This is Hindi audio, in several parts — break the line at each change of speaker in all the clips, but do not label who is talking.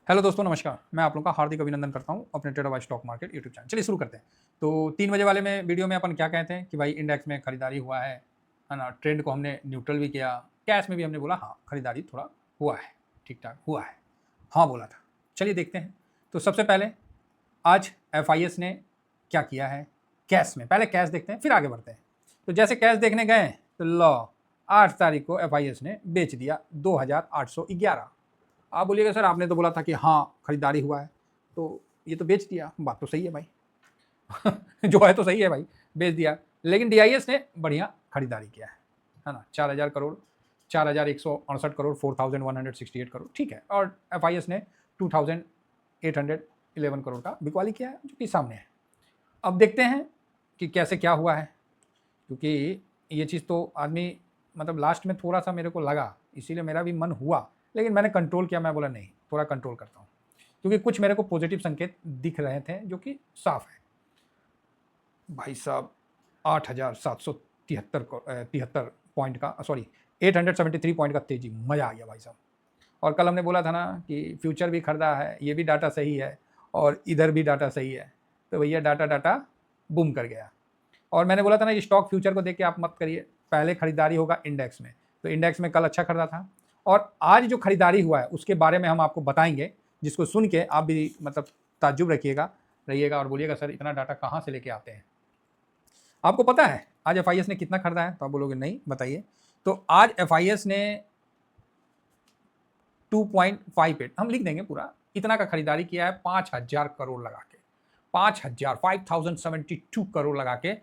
हेलो दोस्तों, नमस्कार। मैं आप लोगों का हार्दिक अभिनंदन करता हूं अपने trader by stock market YouTube channel. चलिए शुरू करते हैं। तो 3 बजे वाले में वीडियो में अपन क्या कहते हैं कि भाई इंडेक्स में खरीदारी हुआ है ना? ट्रेंड को हमने न्यूट्रल भी किया, कैश में भी हमने बोला हाँ, खरीदारी थोड़ा हुआ है, ठीक-ठाक हुआ है। हाँ बोला था। चलिए देखते हैं। तो सबसे पहले आज एफआईएस ने क्या किया है कैश में। पहले कैश देखते हैं, फिर आगे बढ़ते हैं। तो जैसे कैश देखने गए तो लो 8 तारीख को एफआईएस ने बेच दिया 2811। आप बोलिएगा सर आपने तो बोला था कि हाँ खरीदारी हुआ है, तो ये तो बेच दिया। बात तो सही है भाई। जो है तो सही है भाई, बेच दिया। लेकिन डीआईएस ने बढ़िया खरीदारी किया है ना? 4000 करोड़, 4168 करोड़, 4168 करोड़, ठीक है। और एफआईएस ने 2811 करोड़ का बिकवाली किया है, जो कि सामने है। अब देखते हैं कि कैसे क्या हुआ है, क्योंकि ये चीज़ तो आदमी मतलब लास्ट में थोड़ा सा मेरे को लगा, इसीलिए मेरा भी मन हुआ, लेकिन मैंने कंट्रोल किया। मैं बोला नहीं, थोड़ा कंट्रोल करता हूँ, क्योंकि कुछ मेरे को पॉजिटिव संकेत दिख रहे थे जो कि साफ है। भाई साहब 8773 पॉइंट का, सॉरी 873 पॉइंट का तेजी, मज़ा आ गया भाई साहब। और कल हमने बोला था ना कि फ्यूचर भी खरीदा है, ये भी डाटा सही है और इधर भी डाटा सही है, तो भैया डाटा बूम कर गया। और मैंने बोला था ना ये स्टॉक फ्यूचर को देख के आप मत करिए, पहले खरीदारी होगा इंडेक्स में। तो इंडेक्स में कल अच्छा खरीदा था, और आज जो खरीदारी हुआ है उसके बारे में हम आपको बताएंगे, जिसको सुन के आप भी मतलब ताज्जुब रहिएगा और बोलिएगा सर इतना डाटा कहाँ से लेके आते हैं। आपको पता है आज एफआईएस ने कितना खरीदा है? तो आप बोलोगे नहीं, बताइए। तो आज एफआईएस ने 2.58, हम लिख देंगे पूरा, इतना का खरीदारी किया है 5000 करोड़ लगा के। 5072 करोड़ लगा के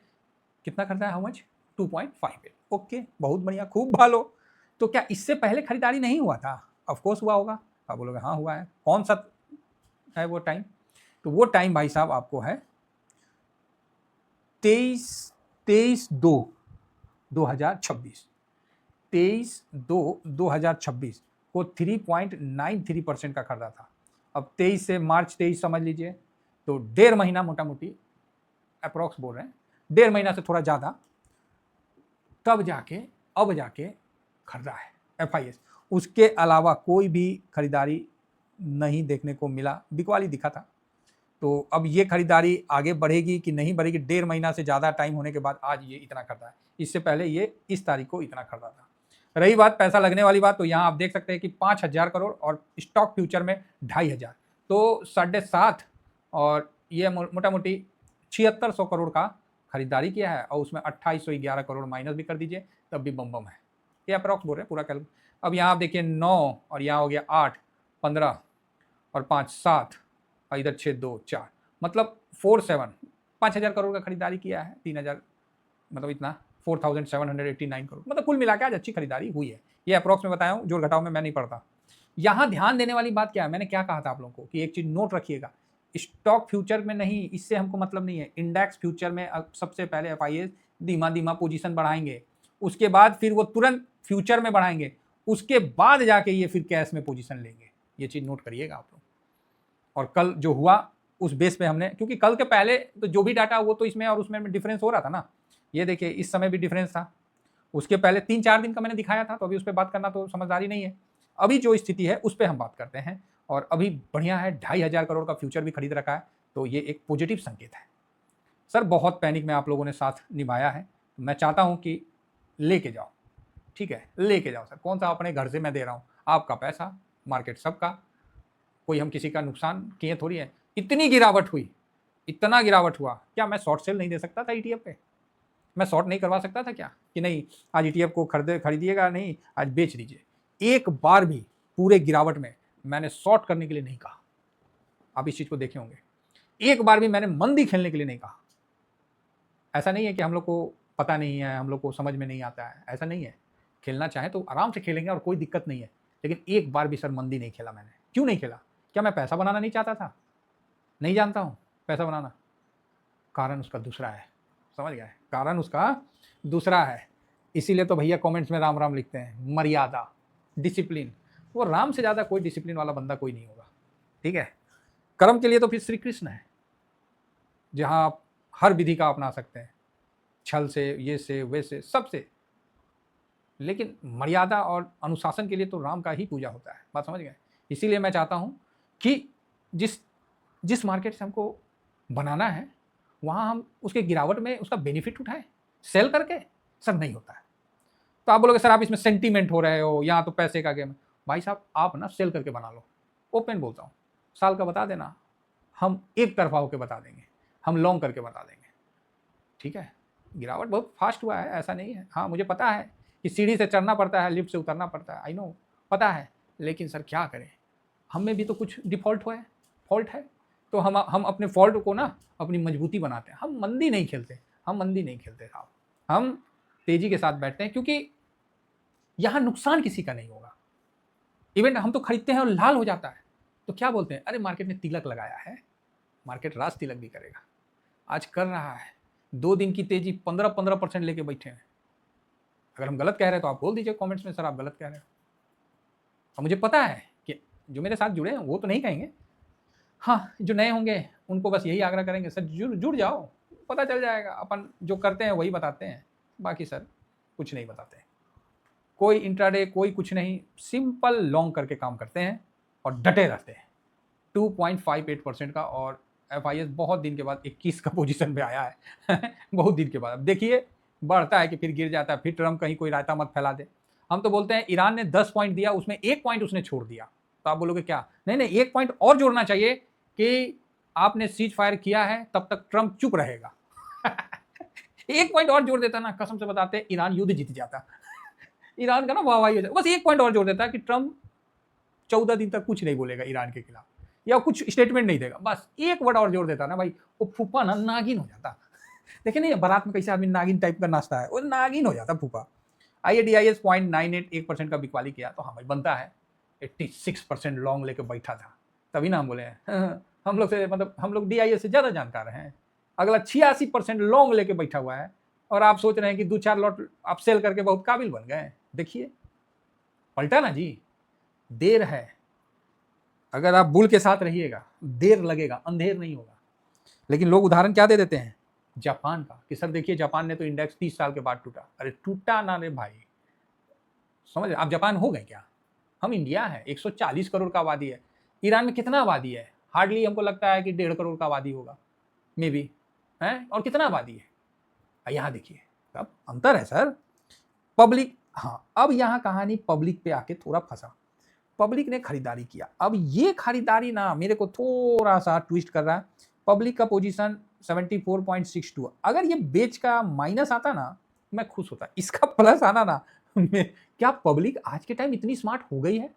कितना खरीदा है? How much? 2.58। ओके, बहुत बढ़िया, खूब भालो। तो क्या इससे पहले खरीदारी नहीं हुआ था? ऑफ कोर्स हुआ होगा। आप बोलोगे हाँ हुआ है। कौन सा है वो टाइम? तो वो टाइम भाई साहब आपको है 23/2/2026। 23/2/2026 को 3.93% का खरीदा था। अब 23 से मार्च 23 समझ लीजिए, तो 1.5 महीना मोटा मोटी अप्रॉक्स बोल रहे हैं, 1.5 महीना से थोड़ा ज़्यादा, तब जाके अब जाके खरीदा है एफआईएस। उसके अलावा कोई भी खरीदारी नहीं देखने को मिला, बिकवाली दिखा था। तो अब ये खरीदारी आगे बढ़ेगी कि नहीं बढ़ेगी, 1.5 महीना से ज़्यादा टाइम होने के बाद आज ये इतना खरीदा है। इससे पहले ये इस तारीख को इतना खरीदा था। रही बात पैसा लगने वाली बात, तो यहाँ आप देख सकते हैं कि 5000 करोड़ और स्टॉक फ्यूचर में 2500, तो 7.5, और ये मोटा मोटी 7600 करोड़ का खरीदारी किया है, और उसमें 2811 करोड़ माइनस भी कर दीजिए तब भी बम बम है। ये अप्रॉक्स बोल रहे हैं पूरा कैल। अब यहाँ आप देखिए 9, और यहाँ हो गया 8, 15 और 5 7, और इधर 6 2 4, मतलब 47, 5000 करोड़ का खरीदारी किया है। 3000 मतलब इतना 4789 करोड़, मतलब कुल मिला के आज अच्छी खरीदारी हुई है। ये अप्रॉक्स में बताया हूँ, जोड़ घटाव में मैं नहीं पढ़ता। यहाँ ध्यान देने वाली बात क्या है, मैंने क्या कहा था आप लोगों को कि एक चीज नोट रखिएगा, स्टॉक फ्यूचर में नहीं, इससे हमको मतलब नहीं है। इंडेक्स फ्यूचर में अब सबसे पहले एफआईएस धीमा पोजीशन बढ़ाएंगे, उसके बाद फिर वो तुरंत फ्यूचर में बढ़ाएंगे, उसके बाद जाके ये फिर कैश में पोजीशन लेंगे। ये चीज नोट करिएगा आप लोग। और कल जो हुआ उस बेस पे हमने, क्योंकि कल के पहले तो जो भी डाटा वो तो इसमें और उसमें डिफरेंस हो रहा था ना। ये देखिए इस समय भी डिफरेंस था, उसके पहले 3-4 दिन का मैंने दिखाया था, तो अभी उस पर बात करना तो समझदारी नहीं है। अभी जो स्थिति है उस पर हम बात करते हैं। और अभी बढ़िया है, 2500 करोड़ का फ्यूचर भी खरीद रखा है, तो ये एक पॉजिटिव संकेत है। सर बहुत पैनिक में आप लोगों ने साथ निभाया है, तो मैं चाहता हूँ कि लेके जाओ, ठीक है, लेके जाओ सर। कौन सा अपने घर से मैं दे रहा हूँ, आपका पैसा, मार्केट सबका, कोई हम किसी का नुकसान किए थोड़ी है। इतनी गिरावट हुई, इतना गिरावट हुआ, क्या मैं शॉर्ट सेल नहीं दे सकता था ईटीएफ पे? मैं शॉर्ट नहीं करवा सकता था क्या कि नहीं आज ईटीएफ को खरीदिएगा, नहीं आज बेच दीजिए? एक बार भी पूरे गिरावट में मैंने शॉर्ट करने के लिए नहीं कहा। आप इस चीज को देखे होंगे, एक बार भी मैंने मंदी खेलने के लिए नहीं कहा। ऐसा नहीं है कि हम लोग को पता नहीं है, हम लोग को समझ में नहीं आता है, ऐसा नहीं है। खेलना चाहे तो आराम से खेलेंगे और कोई दिक्कत नहीं है, लेकिन एक बार भी सर मंदी नहीं खेला मैंने। क्यों नहीं खेला? क्या मैं पैसा बनाना नहीं चाहता था? नहीं जानता हूँ पैसा बनाना? कारण उसका दूसरा है, समझ गए? कारण उसका दूसरा है। इसीलिए तो भैया कमेंट्स में राम राम लिखते हैं, मर्यादा, डिसिप्लिन। वो राम से ज़्यादा कोई डिसिप्लिन वाला बंदा कोई नहीं होगा, ठीक है? कर्म के लिए तो फिर श्री कृष्ण है, जहाँ आप हर विधि का अपना सकते हैं, छल से, ये से, वैसे, सबसे। लेकिन मर्यादा और अनुशासन के लिए तो राम का ही पूजा होता है, बात समझ गए? इसीलिए मैं चाहता हूँ कि जिस जिस मार्केट से हमको बनाना है वहाँ हम उसके गिरावट में उसका बेनिफिट उठाएं सेल करके। सर नहीं होता है। तो आप बोलोगे सर आप इसमें सेंटीमेंट हो रहे हो, यहाँ तो पैसे का गेम है। भाई साहब आप ना सेल करके बना लो। ओपन बोलता हूँ, साल का बता देना, हम एक तरफा होकर बता देंगे, हम लॉन्ग करके बता देंगे। ठीक है, गिरावट बहुत फास्ट हुआ है, ऐसा नहीं है। हाँ मुझे पता है कि सीढ़ी से चढ़ना पड़ता है, लिफ्ट से उतरना पड़ता है, आई नो, पता है। लेकिन सर क्या करें, हम में भी तो कुछ डिफॉल्ट हुआ है, फॉल्ट है। तो हम अपने फॉल्ट को ना अपनी मजबूती बनाते हैं। हम मंदी नहीं खेलते, हम मंदी नहीं खेलते साहब, हम तेजी के साथ बैठते हैं, क्योंकि यहाँ नुकसान किसी का नहीं होगा। इवेंट हम तो खरीदते हैं और लाल हो जाता है तो क्या बोलते हैं, अरे मार्केट ने तिलक लगाया है। मार्केट राज तिलक भी करेगा, आज कर रहा है। 2 दिन की तेजी 15% लेके बैठे हैं। अगर हम गलत कह रहे हैं तो आप बोल दीजिए कमेंट्स में, सर आप गलत कह रहे हैं। और मुझे पता है कि जो मेरे साथ जुड़े हैं वो तो नहीं कहेंगे, हाँ जो नए होंगे उनको बस यही आग्रह करेंगे, सर जुड़ जाओ, पता चल जाएगा। अपन जो करते हैं वही बताते हैं, बाकी सर कुछ नहीं बताते। कोई इंट्राडे कोई कुछ नहीं, सिंपल लॉन्ग करके काम करते हैं और डटे रहते हैं। 2.58% का, और FIS बहुत दिन के बाद 21 का पोजीशन पे आया है बहुत दिन के बाद। अब देखिए बढ़ता है कि फिर गिर जाता है, फिर ट्रम्प कहीं कोई रायता मत फैला दे। हम तो बोलते हैं ईरान ने 10 पॉइंट दिया, उसमें 1 पॉइंट उसने छोड़ दिया, तो आप बोलोगे क्या, नहीं 1 पॉइंट और जोड़ना चाहिए कि आपने सीज फायर किया है तब तक ट्रम्प चुप रहेगा 1 पॉइंट और जोड़ देता ना, कसम से बताते ईरान युद्ध जीत जाता ईरान का ना वाहवाही हो जाए। बस 1 पॉइंट और जोड़ देता कि ट्रम्प 14 दिन तक कुछ नहीं बोलेगा ईरान के खिलाफ, या कुछ स्टेटमेंट नहीं देगा। बस एक वर्ड और जोड़ देता ना भाई, वो फूफा ना नागिन हो जाता देखिए नहीं बारात में कैसे आदमी नागिन टाइप का नाचता है, वो नागिन हो जाता फूफा। IADIS 0.981% का बिकवाली किया, तो हाँ भाई बनता है। 86% लॉन्ग लेके बैठा था, तभी ना हम बोले हम लोग से, मतलब हम लोग DIS से ज़्यादा जानकार हैं। अगला 86% लॉन्ग लेके बैठा हुआ है, और आप सोच रहे हैं कि 2-4 लॉट आप सेल करके बहुत काबिल बन गए। देखिए पलटा ना जी, देर है। अगर आप बुल के साथ रहिएगा, देर लगेगा, अंधेर नहीं होगा। लेकिन लोग उदाहरण क्या दे देते हैं, जापान का, कि सर देखिए जापान ने तो इंडेक्स 30 साल के बाद टूटा। अरे टूटा ना रे भाई, समझ रहे आप जापान हो गए क्या? हम इंडिया है, 140 करोड़ का आबादी है। ईरान में कितना आबादी है? हार्डली हमको लगता है कि 1.5 करोड़ का आबादी होगा, मे बी है। और कितना आबादी है यहाँ देखिए, अब अंतर है सर। पब्लिक, हाँ अब यहाँ कहानी पब्लिक पे आके थोड़ा फंसा। पब्लिक ने खरीदारी किया, अब ये खरीदारी ना मेरे को थोड़ा सा ट्विस्ट कर रहा है। पब्लिक का पोजीशन 74.62, अगर ये बेच का माइनस आता ना मैं खुश होता, इसका प्लस आना ना क्या पब्लिक आज के टाइम इतनी स्मार्ट हो गई है?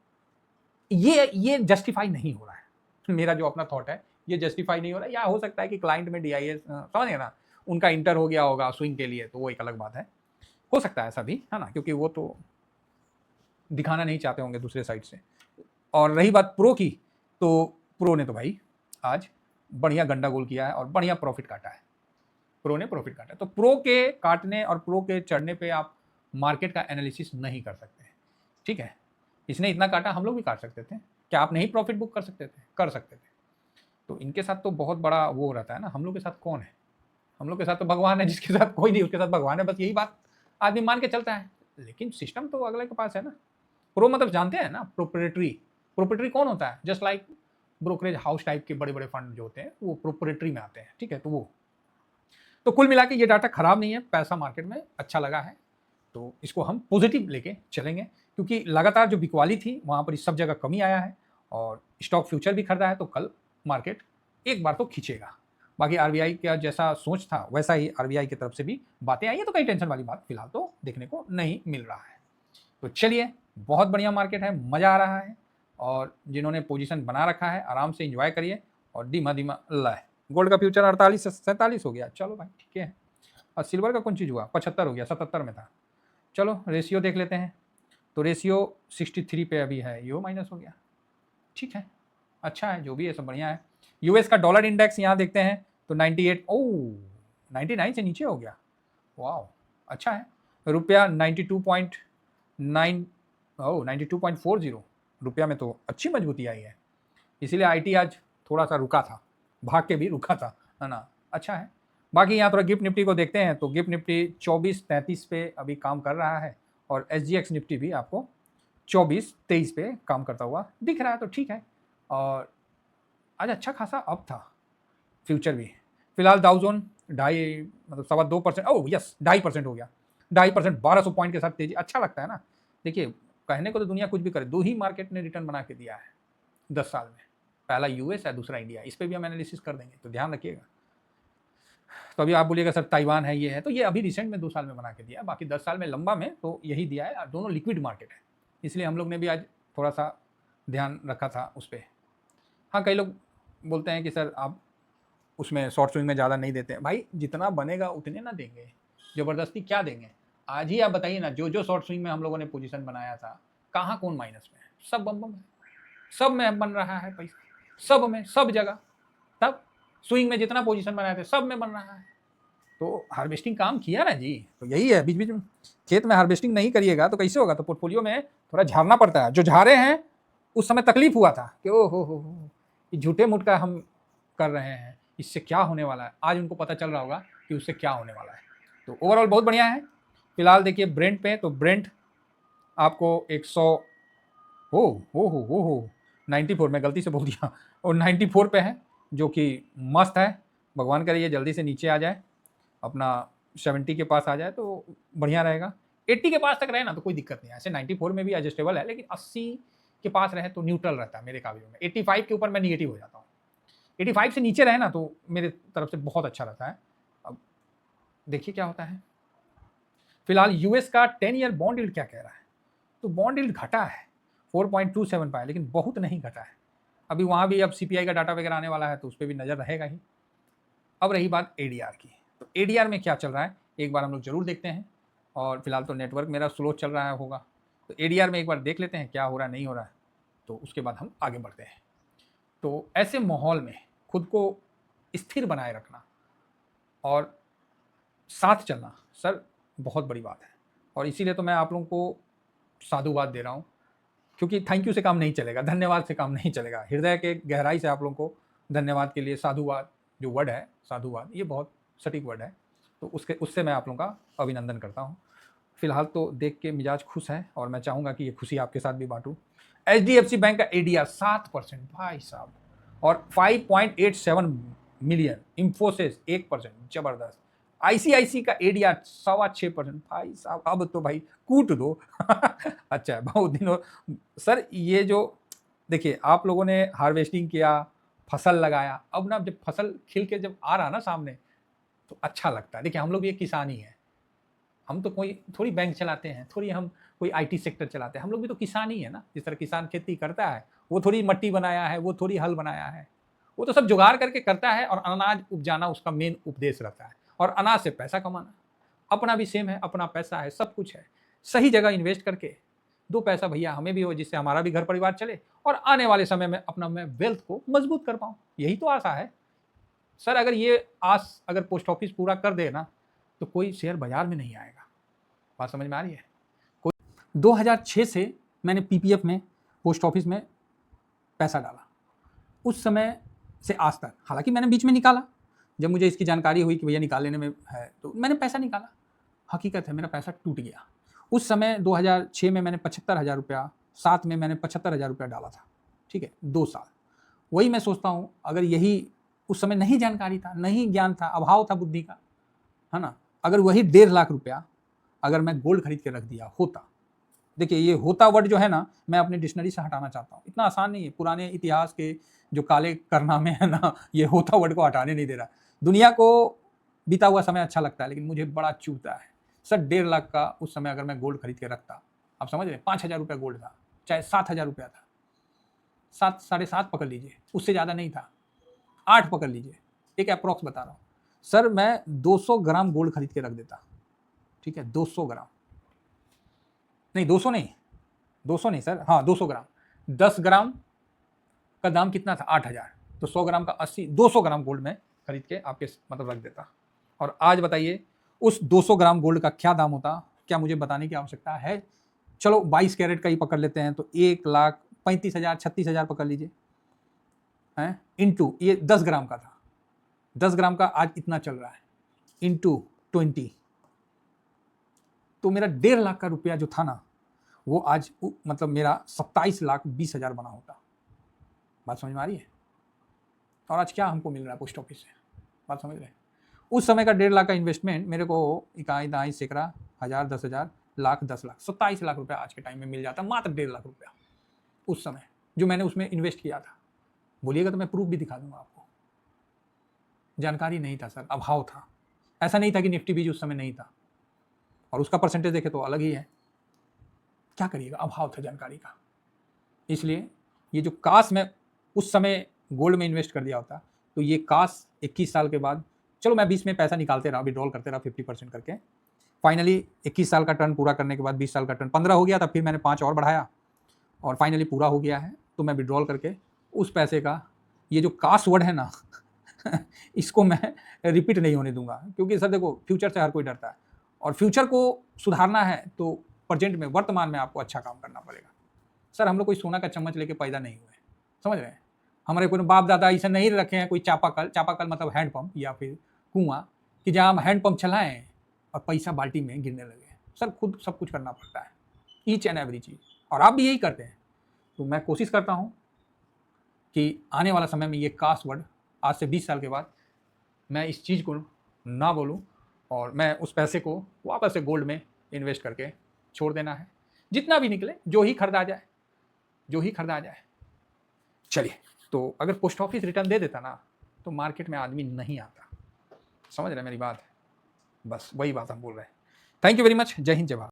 ये जस्टिफाई नहीं हो रहा है। मेरा जो अपना थॉट है ये जस्टिफाई नहीं हो रहा है। या हो सकता है कि क्लाइंट में DIS समझ गए ना, उनका इंटर हो गया होगा स्विंग के लिए, तो वो एक अलग बात है, हो सकता है ऐसा भी, है ना, क्योंकि वो तो दिखाना नहीं चाहते होंगे दूसरे साइड से। और रही बात प्रो की, तो प्रो ने तो भाई आज बढ़िया गंडा गोल किया है और बढ़िया प्रॉफिट काटा है। प्रो ने प्रॉफिट काटा, तो प्रो के काटने और प्रो के चढ़ने पे आप मार्केट का एनालिसिस नहीं कर सकते, ठीक है। इसने इतना काटा, हम लोग भी काट सकते थे, क्या आप नहीं प्रॉफिट बुक कर सकते थे? कर सकते थे। तो इनके साथ तो बहुत बड़ा वो रहता है ना, हम लोग के साथ कौन है? हम लोग के साथ तो भगवान है, जिसके साथ कोई नहीं उसके साथ भगवान है, बस यही बात आदमी मान के चलता है। लेकिन सिस्टम तो अगले के पास है ना। प्रो मतलब जानते हैं ना, प्रोप्राइटरी। प्रोप्राइटरी कौन होता है? Just like brokerage house type के बड़े बड़े फंड जो होते हैं वो प्रोप्राइटरी में आते हैं, ठीक है। तो वो, तो कुल मिला के ये डाटा खराब नहीं है, पैसा मार्केट में अच्छा लगा है, तो इसको हम पॉजिटिव लेके चलेंगे, क्योंकि लगातार जो बिकवाली थी वहाँ पर इस सब जगह कमी आया है, और स्टॉक फ्यूचर भी खरीदा है, तो कल मार्केट एक बार तो खींचेगा। बाकी RBI का जैसा सोच था वैसा ही RBI की तरफ से भी बातें आई है, तो कहीं टेंशन वाली बात फिलहाल तो देखने को नहीं मिल रहा है। तो चलिए, बहुत बढ़िया मार्केट है, मज़ा आ रहा है, और जिन्होंने पोजीशन बना रखा है आराम से एंजॉय करिए, और धीमा धीमा लाए। गोल्ड का फ्यूचर 48 से 47 हो गया, चलो भाई ठीक है। और सिल्वर का कौन चीज़ हुआ, 75 हो गया, 77 में था। चलो रेशियो देख लेते हैं, तो रेशियो 63 पे अभी है, यो माइनस हो गया, ठीक है, अच्छा है, जो भी है सब बढ़िया है। US का डॉलर इंडेक्स यहाँ देखते हैं तो 98, ओह 99 से नीचे हो गया, वाह अच्छा है। रुपया 92.9, ओह 92.40, रुपया में तो अच्छी मजबूती आई है, इसीलिए IT आज थोड़ा सा रुका था, भाग के भी रुका था, है ना, अच्छा है। बाकी यहाँ थोड़ा गिफ्ट निफ्टी को देखते हैं, तो गिफ्ट निफ्टी 24-33 पे अभी काम कर रहा है, और SGX निफ्टी भी आपको 24-23 पे काम करता हुआ दिख रहा है, तो ठीक है। और आज अच्छा खासा अप था फ्यूचर भी। फिलहाल डाउ जोन 2.5 मतलब 2.25%, ओह यस 2.5% हो गया, 2.5%, 1200 पॉइंट के साथ तेजी, अच्छा लगता है ना। देखिए कहने को तो दुनिया कुछ भी करे, दो ही मार्केट ने रिटर्न बना के दिया है 10 साल में, पहला यूएस है, दूसरा इंडिया। इस पर भी हम एनालिसिस कर देंगे, तो ध्यान रखिएगा। तो अभी आप बोलिएगा सर ताइवान है, ये है, तो ये अभी रिसेंट में 2 साल में बना के दिया है, बाकी 10 साल में लंबा में तो यही दिया है। दोनों लिक्विड मार्केट है, इसलिए हम लोग ने भी आज थोड़ा सा ध्यान रखा था उस पर। हाँ कई लोग बोलते हैं कि सर आप उसमें शॉर्ट स्विंग में ज़्यादा नहीं देते हैं। भाई जितना बनेगा उतने ना देंगे, ज़बरदस्ती क्या देंगे। आज ही आप बताइए ना, जो जो शॉर्ट स्विंग में हम लोगों ने पोजीशन बनाया था, कहाँ कौन माइनस में है, सब बम बम है, सब में बन रहा है पैसा, सब में, सब जगह। तब स्विंग में जितना पोजीशन बनाए थे सब में बन रहा है। तो हार्वेस्टिंग काम किया ना जी, तो यही है, बीच बीच में खेत में हार्वेस्टिंग नहीं करिएगा तो कैसे होगा। तो पोर्टफोलियो में थोड़ा झाड़ना पड़ता है। जो झाड़े हैं उस समय तकलीफ हुआ था कि ओ हो ये झूठे मूठ का हम कर रहे हैं, इससे क्या होने वाला है। आज उनको पता चल रहा होगा कि उससे क्या होने वाला है। तो ओवरऑल बहुत बढ़िया है। फिलहाल देखिए ब्रेंट पे, तो ब्रेंट आपको 100 हो 94, मैं गलती से बोल दिया, और 94 पे है, जो कि मस्त है। भगवान करे ये जल्दी से नीचे आ जाए, अपना 70 के पास आ जाए तो बढ़िया रहेगा। 80 के पास तक रहे ना तो कोई दिक्कत नहीं है, ऐसे 94 में भी एडजस्टेबल है, लेकिन 80 के पास रहे तो न्यूट्रल रहता है मेरे काबिलों में। 85 के ऊपर मैं निगेटिव हो जाता हूँ, 85 से नीचे रहे ना तो मेरे तरफ से बहुत अच्छा रहता है। अब देखिए क्या होता है। फिलहाल यूएस का 10 ईयर बॉन्ड यील्ड क्या कह रहा है, तो बॉन्ड यील्ड घटा है, 4.27 पाया, लेकिन बहुत नहीं घटा है। अभी वहाँ भी अब सीपीआई का डाटा वगैरह आने वाला है तो उस पर भी नज़र रहेगा ही। अब रही बात एडीआर की, तो एडीआर में क्या चल रहा है एक बार हम लोग जरूर देखते हैं। और फिलहाल तो नेटवर्क मेरा स्लो चल रहा होगा, तो एडीआर में एक बार देख लेते हैं क्या हो रहा है नहीं हो रहा है, तो उसके बाद हम आगे बढ़ते हैं। तो ऐसे माहौल में खुद को स्थिर बनाए रखना और साथ चलना सर बहुत बड़ी बात है। और इसीलिए तो मैं आप लोगों को साधुवाद दे रहा हूँ, क्योंकि थैंक यू से काम नहीं चलेगा, धन्यवाद से काम नहीं चलेगा। हृदय के गहराई से आप लोगों को धन्यवाद के लिए साधुवाद, जो वर्ड है साधुवाद, ये बहुत सटीक वर्ड है, तो उससे मैं आप लोगों का अभिनंदन करता हूँ। फिलहाल तो देख के मिजाज खुश है और मैं चाहूँगा कि ये खुशी आपके साथ भी बांटूँ। HDFC बैंक का ADR 7% भाई साहब, और 5.87 मिलियन। इंफोसिस 1%, जबरदस्त। ICICI का ADR 6.25% भाई साहब, अब तो भाई कूट दो अच्छा बहुत दिनों सर। ये जो देखिए आप लोगों ने हार्वेस्टिंग किया, फसल लगाया, अब ना जब फसल खिल के जब आ रहा ना सामने तो अच्छा लगता है। देखिए हम लोग भी एक किसान ही है, हम तो कोई थोड़ी बैंक चलाते हैं, थोड़ी हम कोई IT सेक्टर चलाते हैं, हम लोग भी तो किसान ही है ना। जिस तरह किसान खेती करता है, वो थोड़ी मट्टी बनाया है, वो थोड़ी हल बनाया है, वो तो सब जुगाड़ करके करता है, और अनाज उपजाना उसका मेन उपदेश रहता है, और अनाज से पैसा कमाना। अपना भी सेम है, अपना पैसा है, सब कुछ है, सही जगह इन्वेस्ट करके 2 पैसा भैया हमें भी हो, जिससे हमारा भी घर परिवार चले और आने वाले समय में अपना मैं वेल्थ को मजबूत कर पाऊँ, यही तो आशा है सर। अगर ये आस अगर पोस्ट ऑफिस पूरा कर दे ना तो कोई शेयर बाजार में नहीं आएगा। बात समझ में आ रही है। 2006 से मैंने PPF में, पोस्ट ऑफिस में पैसा डाला, उस समय से आज तक। हालांकि मैंने बीच में निकाला, जब मुझे इसकी जानकारी हुई कि भैया निकाल लेने में है तो मैंने पैसा निकाला। हकीकत है मेरा पैसा टूट गया। उस समय 2006 में मैंने 75,000 रुपया, 7 में मैंने 75,000 रुपया डाला था, ठीक है, 2 साल। वही मैं सोचता हूँ, अगर यही उस समय नहीं जानकारी था, नहीं ज्ञान था, अभाव था बुद्धि का, है ना, अगर वही 1.5 लाख रुपया अगर मैं गोल्ड खरीद के रख दिया होता। देखिए ये होता वर्ड जो है ना, मैं अपनी डिक्शनरी से हटाना चाहता हूँ, इतना आसान नहीं है। पुराने इतिहास के जो काले करनामे है ना, ये होता वर्ड को हटाने नहीं दे रहा। दुनिया को बीता हुआ समय अच्छा लगता है, लेकिन मुझे बड़ा चुभता है सर। 1.5 लाख का उस समय अगर मैं गोल्ड खरीद के रखता, आप समझ रहे, 5,000 रुपया गोल्ड था, चाहे 7,000 रुपया था, 7, 7.5 पकड़ लीजिए, उससे ज़्यादा नहीं था, 8 पकड़ लीजिए, एक अप्रॉक्स बता रहा हूँ सर। मैं 200 ग्राम गोल्ड खरीद के रख देता, ठीक है, 200 ग्राम नहीं, 200 नहीं, 200 नहीं सर, हाँ 200 ग्राम। 10 ग्राम का दाम कितना था, 8,000, तो 100 ग्राम का 80, 200 ग्राम गोल्ड में खरीद के आपके मतलब रख देता। और आज बताइए उस 200 ग्राम गोल्ड का क्या दाम होता, क्या मुझे बताने की आवश्यकता है। चलो 22 कैरेट का ही पकड़ लेते हैं, तो 1,35,000, 36,000 पकड़ लीजिए, हैं, इंटू ये 10 ग्राम का था, 10 ग्राम का आज इतना चल रहा है, इंटू 20, तो मेरा 1.5 लाख का रुपया जो था ना, वो आज मतलब मेरा 27,20,000 बना होता। बात समझ में आ रही है। और आज क्या हमको मिल रहा है पोस्ट ऑफिस से, बात समझ रहे हैं। उस समय का 1.5 लाख का इन्वेस्टमेंट मेरे को इकाई दाई सैकड़ा, 1000, 10,000, लाख, 10 लाख, 27 लाख रुपया आज के टाइम में मिल जाता, मात्र 1.5 लाख रुपया उस समय जो मैंने उसमें इन्वेस्ट किया था। बोलिएगा तो मैं प्रूफ भी दिखा दूंगा आपको। जानकारी नहीं था सर, अभाव था। ऐसा नहीं था कि निफ्टी बीज उस समय नहीं था, और उसका परसेंटेज देखे तो अलग ही है। क्या करिएगा, अभाव था जानकारी का। इसलिए ये जो काश मैं उस समय गोल्ड में इन्वेस्ट कर दिया होता, तो ये काश 21 साल के बाद, चलो मैं 20 में पैसा निकालते रहा, विड्रॉल करते रहा 50% करके, फाइनली 21 साल का टर्न पूरा करने के बाद 20 साल का टर्न 15 हो गया था, फिर मैंने 5 और बढ़ाया और फाइनली पूरा हो गया है। तो मैं विड्रॉल करके उस पैसे का, ये जो काश वर्ड है ना इसको मैं रिपीट नहीं होने दूंगा, क्योंकि सर देखो फ्यूचर से हर कोई डरता है, और फ्यूचर को सुधारना है तो प्रेजेंट में, वर्तमान में आपको अच्छा काम करना पड़ेगा। सर हम लोग कोई सोना का चम्मच लेके पैदा नहीं हुए, समझ रहे हैं। हमारे कोई बाप दादा ऐसा नहीं रखे हैं कोई चापाकल मतलब हैंडपम्प या फिर कुआं, कि जहाँ हम हैंडपम्प चलाएं और पैसा बाल्टी में गिरने लगे। सर खुद सब कुछ करना पड़ता है, ईच एंड एवरी चीज़, और आप भी यही करते हैं। तो मैं कोशिश करता हूँ कि आने वाला समय में ये काश वर्ड आज से 20 साल के बाद मैं इस चीज़ को ना बोलूँ, और मैं उस पैसे को वापस से गोल्ड में इन्वेस्ट करके छोड़ देना है। जितना भी निकले, जो ही खरीदा जाए, जो ही खरीदा जाए। चलिए, तो अगर पोस्ट ऑफिस रिटर्न दे देता ना, तो मार्केट में आदमी नहीं आता। समझ रहे हैं मेरी बात? बस वही बात हम बोल रहे हैं। Thank you very much. जय हिंद, जय भारत।